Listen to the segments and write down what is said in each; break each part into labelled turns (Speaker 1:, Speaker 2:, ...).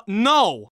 Speaker 1: No!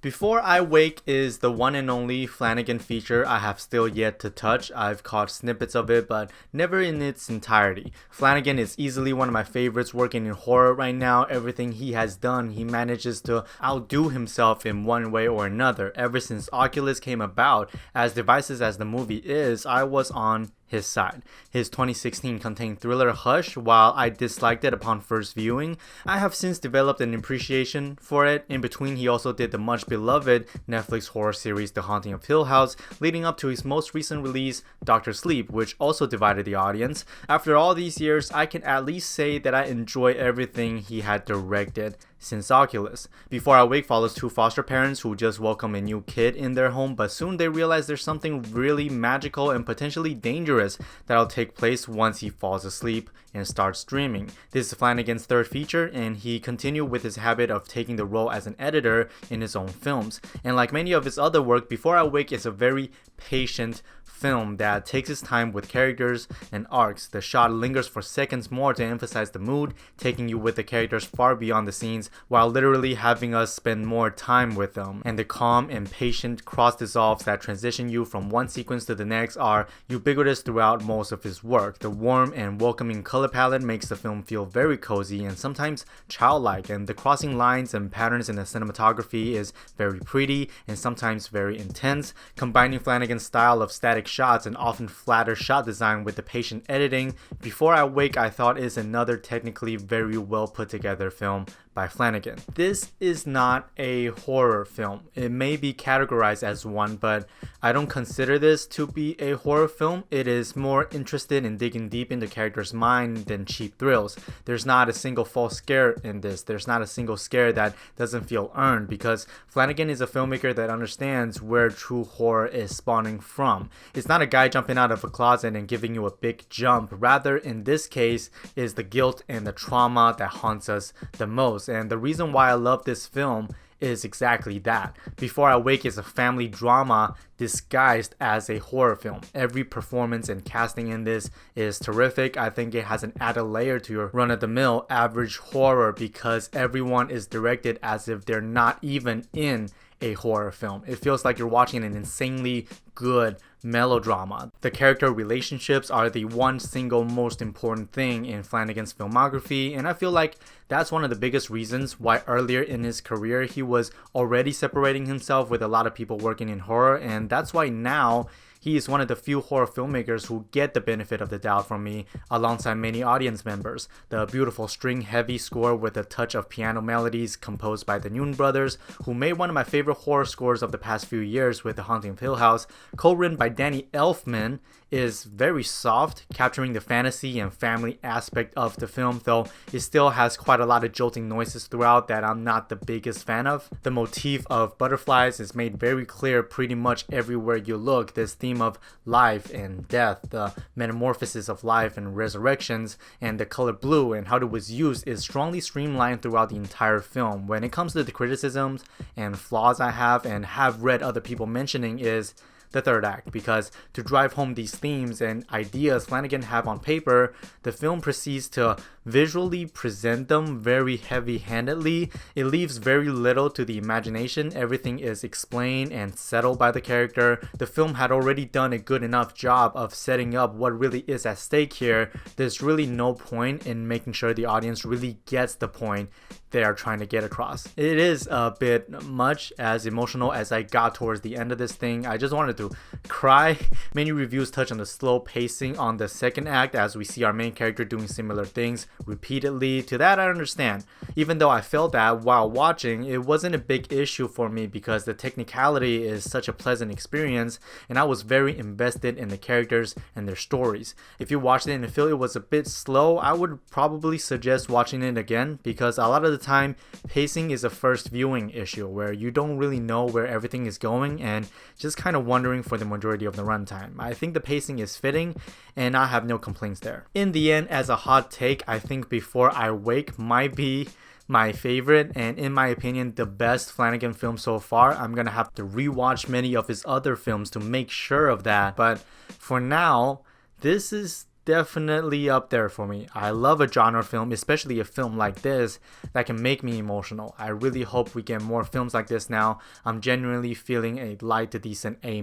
Speaker 2: Before I Wake is the one and only Flanagan feature I have still yet to touch. I've caught snippets of it, but never in its entirety. Flanagan is easily one of my favorites working in horror right now. Everything he has done, he manages to outdo himself in one way or another. Ever since Oculus came about, as divisive as the movie is, I was on his side. His 2016 contained thriller Hush. While I disliked it upon first viewing, I have since developed an appreciation for it. In between, he also did the much beloved Netflix horror series The Haunting of Hill House, leading up to his most recent release, Dr. Sleep, which also divided the audience. After all these years, I can at least say that I enjoy everything he had directed since Oculus. Before I Wake follows two foster parents who just welcome a new kid in their home, but soon they realize there's something really magical and potentially dangerous that'll take place once he falls asleep and starts dreaming. This is Flanagan's third feature, and he continued with his habit of taking the role as an editor in his own films. And like many of his other work, Before I Wake is a very patient film that takes its time with characters and arcs. The shot lingers for seconds more to emphasize the mood, taking you with the characters far beyond the scenes while literally having us spend more time with them. And the calm and patient cross dissolves that transition you from one sequence to the next are ubiquitous throughout most of his work. The warm and welcoming color palette makes the film feel very cozy and sometimes childlike, and the crossing lines and patterns in the cinematography is very pretty and sometimes very intense, combining Flanagan's style of static shots and often flatter shot design with the patient editing. Before I Wake, I thought, is another technically very well put together film by Flanagan. This is not a horror film. It may be categorized as one, but I don't consider this to be a horror film. It is more interested in digging deep into characters' mind than cheap thrills. There's not a single false scare in this. There's not a single scare that doesn't feel earned, because Flanagan is a filmmaker that understands where true horror is spawning from. It's not a guy jumping out of a closet and giving you a big jump. Rather, in this case, is the guilt and the trauma that haunts us the most. And the reason why I love this film is exactly that. Before I Wake is a family drama disguised as a horror film. Every performance and casting in this is terrific. I think it has an added layer to your run-of-the-mill average horror because everyone is directed as if they're not even in a horror film. It feels like you're watching an insanely good melodrama. The character relationships are the one single most important thing in Flanagan's filmography, and I feel like that's one of the biggest reasons why earlier in his career he was already separating himself with a lot of people working in horror, and that's why now he is one of the few horror filmmakers who get the benefit of the doubt from me alongside many audience members. The beautiful string-heavy score with a touch of piano melodies composed by the Noon brothers, who made one of my favorite horror scores of the past few years with The Haunting of Hill House, co-written by Danny Elfman, is very soft, capturing the fantasy and family aspect of the film, though it still has quite a lot of jolting noises throughout that I'm not the biggest fan of. The motif of butterflies is made very clear pretty much everywhere you look. This theme of life and death, the metamorphosis of life and resurrections, and the color blue and how it was used is strongly streamlined throughout the entire film. When it comes to the criticisms and flaws I have and have read other people mentioning is the third act, because to drive home these themes and ideas Flanagan have on paper, the film proceeds to visually present them very heavy-handedly. It leaves very little to the imagination. Everything is explained and settled by the character. The film had already done a good enough job of setting up what really is at stake here. There's really no point in making sure the audience really gets the point they are trying to get across. It is a bit much, as emotional as I got towards the end of this thing. I just wanted to cry. Many reviews touch on the slow pacing on the second act as we see our main character doing similar things repeatedly. To that I understand. Even though I felt that while watching, it wasn't a big issue for me because the technicality is such a pleasant experience and I was very invested in the characters and their stories. If you watched it and feel it was a bit slow, I would probably suggest watching it again, because a lot of the time pacing is a first viewing issue where you don't really know where everything is going and just kind of wondering for the majority of the runtime. I think the pacing is fitting and I have no complaints there. In the end, as a hot take, I think Before I Wake might be my favorite and in my opinion the best Flanagan film so far. I'm gonna have to rewatch many of his other films to make sure of that, but for now this is definitely up there for me. I love a genre film, especially a film like this that can make me emotional. I really hope we get more films like this now. I'm genuinely feeling a light to decent A-.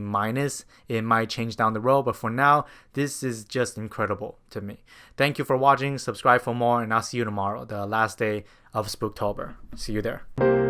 Speaker 2: It might change down the road, but for now, this is just incredible to me. Thank you for watching. Subscribe for more, and I'll see you tomorrow, the last day of Spooktober. See you there.